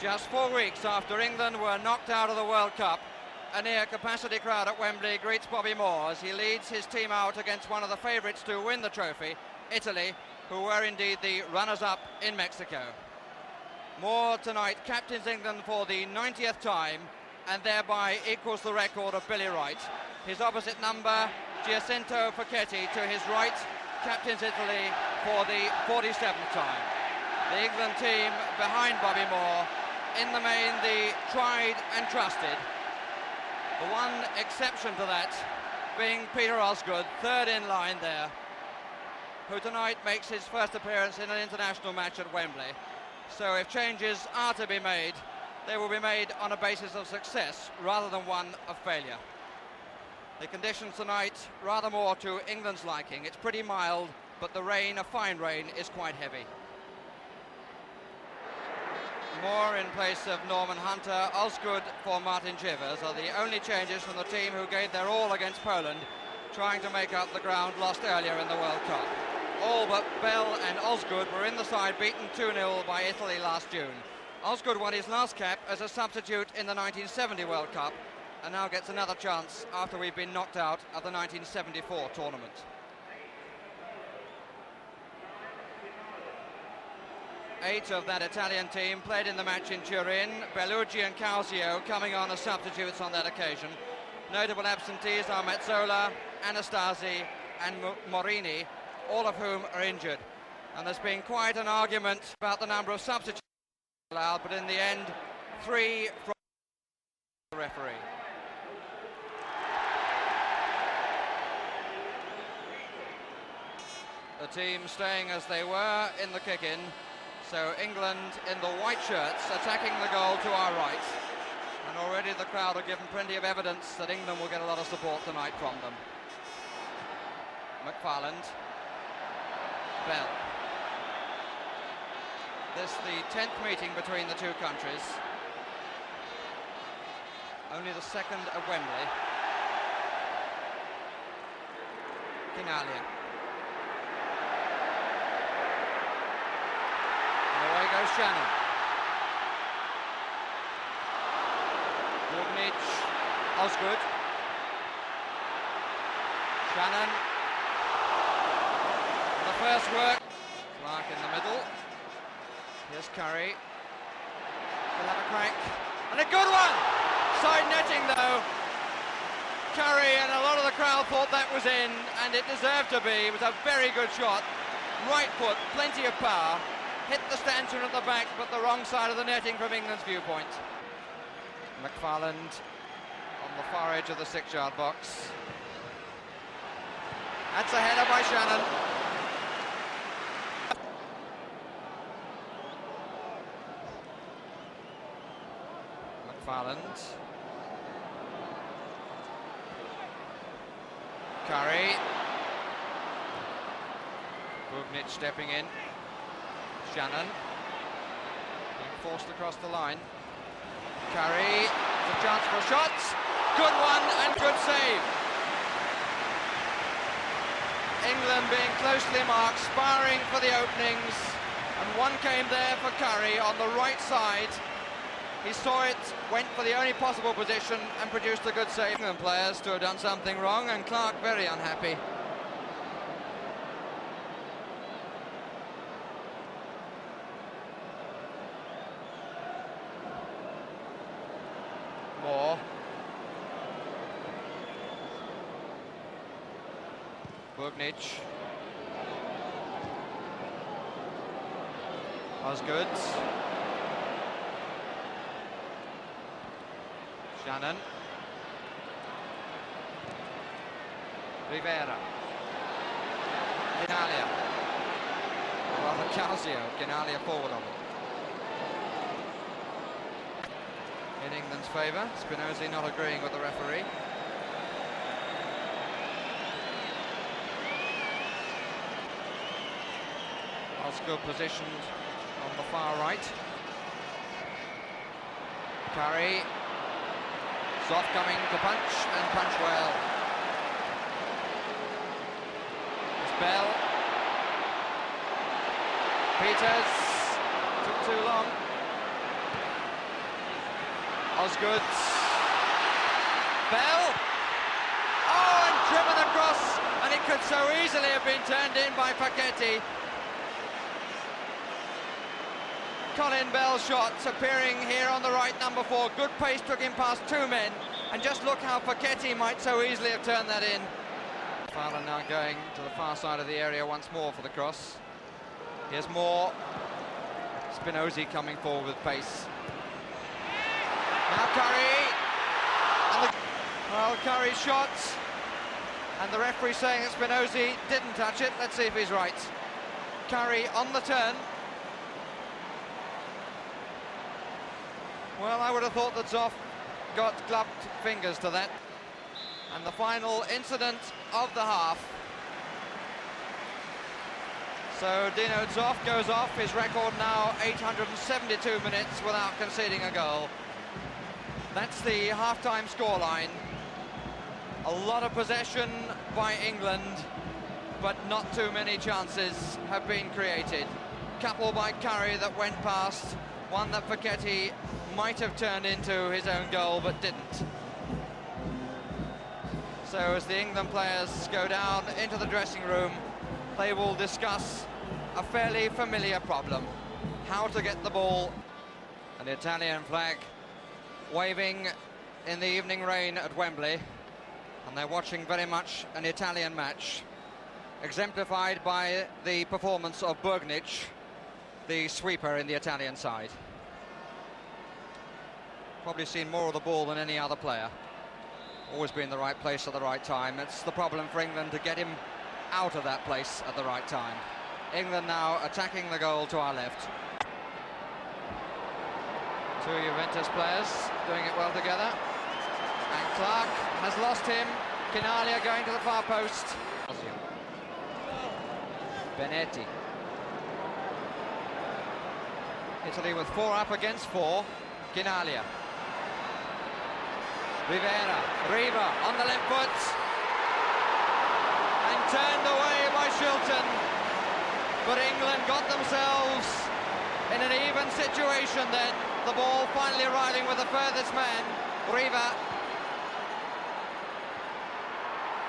Just 4 weeks after England were knocked out of the World Cup, a near-capacity crowd at Wembley greets Bobby Moore as he leads his team out against one of the favourites to win the trophy, Italy, who were indeed the runners-up in Mexico. Moore tonight captains England for the 90th time and thereby equals the record of Billy Wright. His opposite number, Giacinto Facchetti, to his right, captains Italy for the 47th time. The England team behind Bobby Moore, in the main the tried and trusted. The one exception to that being Peter Osgood, third in line there, who tonight makes his first appearance in an international match at Wembley. So if changes are to be made, they will be made on a basis of success rather than one of failure. The conditions tonight rather more to England's liking. It's pretty mild, but the rain, a fine rain, is quite heavy. Moore in place of Norman Hunter, Osgood for Martin Chivers are the only changes from the team who gave their all against Poland, trying to make up the ground lost earlier in the World Cup. All but Bell and Osgood were in the side, beaten 2-0 by Italy last June. Osgood won his last cap as a substitute in the 1970 World Cup and now gets another chance after we've been knocked out of the 1974 tournament. Eight of that Italian team played in the match in Turin, Bellucci and Causio coming on as substitutes on that occasion. Notable absentees are Mezzola, Anastasi and Morini, all of whom are injured. And there's been quite an argument about the number of substitutes allowed, but in the end, 3 from the referee. The team staying as they were in the kick-in. So England in the white shirts attacking the goal to our right. And already the crowd are given plenty of evidence that England will get a lot of support tonight from them. McFarland. Bell. This the 10th meeting between the two countries. Only the second at Wembley. Italia. Away goes Shannon. Bugnic, Osgood. Shannon. The first work. Clark in the middle. Here's Curry. He'll have a crack. And a good one! Side netting though. Curry and a lot of the crowd thought that was in, and it deserved to be. It was a very good shot. Right foot, plenty of power. Hit the stanchion at the back, but the wrong side of the netting from England's viewpoint. McFarland on the far edge of the 6-yard box. That's a header by Shannon. McFarland. Curry. Bugnic stepping in. Shannon being forced across the line. Curry, a chance for a shot. Good one and good save. England being closely marked, sparring for the openings, and one came there for Curry on the right side. He saw it, went for the only possible position and produced a good save. England players to have done something wrong, and Clark very unhappy. Moore. Bugnic. Osgood. Shannon. Rivera. Italia. Rather Causio. Italia forward of it. In England's favour. Spinozzi not agreeing with the referee. Osgood positioned on the far right. Curry. Zoff coming to punch, and punch well. It's Bell. Peters. Took too long. Osgood. Bell. Oh, and driven across, and it could so easily have been turned in by Facchetti. Colin Bell's shots appearing here on the right, number 4. Good pace, took him past 2 men, and just look how Facchetti might so easily have turned that in. Fowler now going to the far side of the area once more for the cross. Here's Moore. Spinozzi coming forward with pace. Now Curry. And well, Curry's shots. And the referee saying that Spinozzi didn't touch it. Let's see if he's right. Curry on the turn. Well, I would have thought that Zoff got gloved fingers to that. And the final incident of the half. So Dino Zoff goes off, his record now 872 minutes without conceding a goal. That's the half-time scoreline. A lot of possession by England, but not too many chances have been created. Couple by Curry that went past, one that Facchetti might have turned into his own goal but didn't. So as the England players go down into the dressing room, they will discuss a fairly familiar problem: how to get the ball. An Italian flag waving in the evening rain at Wembley, and they're watching very much an Italian match, exemplified by the performance of Burgnic, the sweeper in the Italian side. Probably seen more of the ball than any other player. Always be in the right place at the right time. It's the problem for England to get him out of that place at the right time. England now attacking the goal to our left. Two Juventus players doing it well together. And Clark has lost him. Quinalia going to the far post. Benetti. Italy with 4 up against 4. Quinalia. Riva on the left foot. And turned away by Shilton. But England got themselves in an even situation then. The ball finally arriving with the furthest man, Riva.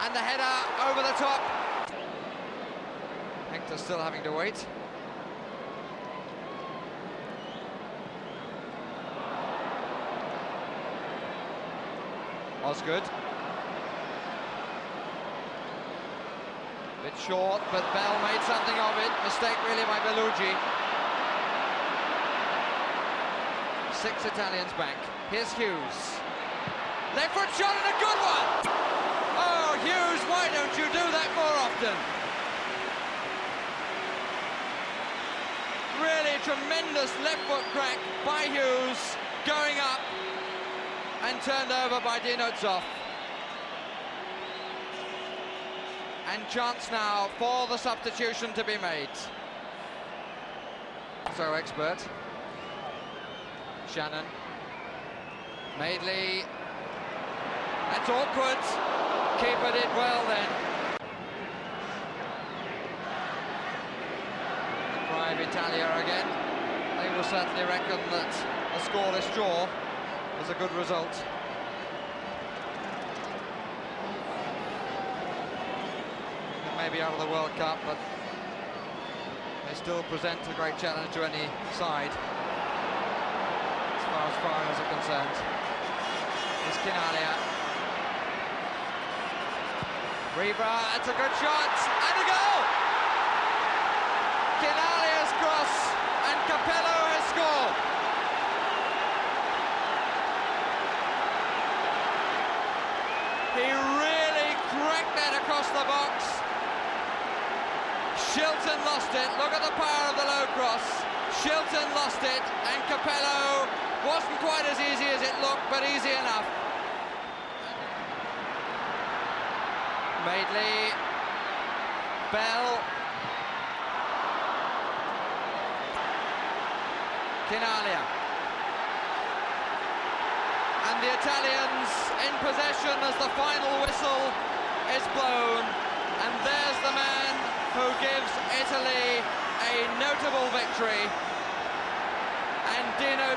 And the header over the top. Hector still having to wait. Osgood. Bit short, but Bell made something of it. Mistake really by Bellucci. 6 Italians back. Here's Hughes. Left foot shot and a good one! Oh, Hughes, why don't you do that more often? Really tremendous left foot crack by Hughes, going up and turned over by Dino Zoff. And chance now for the substitution to be made. So expert. Shannon. Madeley. That's awkward. Keeper did well then. The cry of Italia again. They will certainly reckon that a scoreless draw was a good result. They may be out of the World Cup, but they still present a great challenge to any side, as far as are concerned. It's Quinalia. Riva, that's a good shot, and a goal! Quinalia's cross, and Capello has scored. He really cracked that across the box. Shilton lost it. Look at the power of the low cross. Shilton lost it, and Capello wasn't quite as easy as it looked, but easy enough. Madeley, Bell, Quinalia. And the Italians in possession as the final whistle is blown. And there's the man who gives Italy a notable victory. And Dino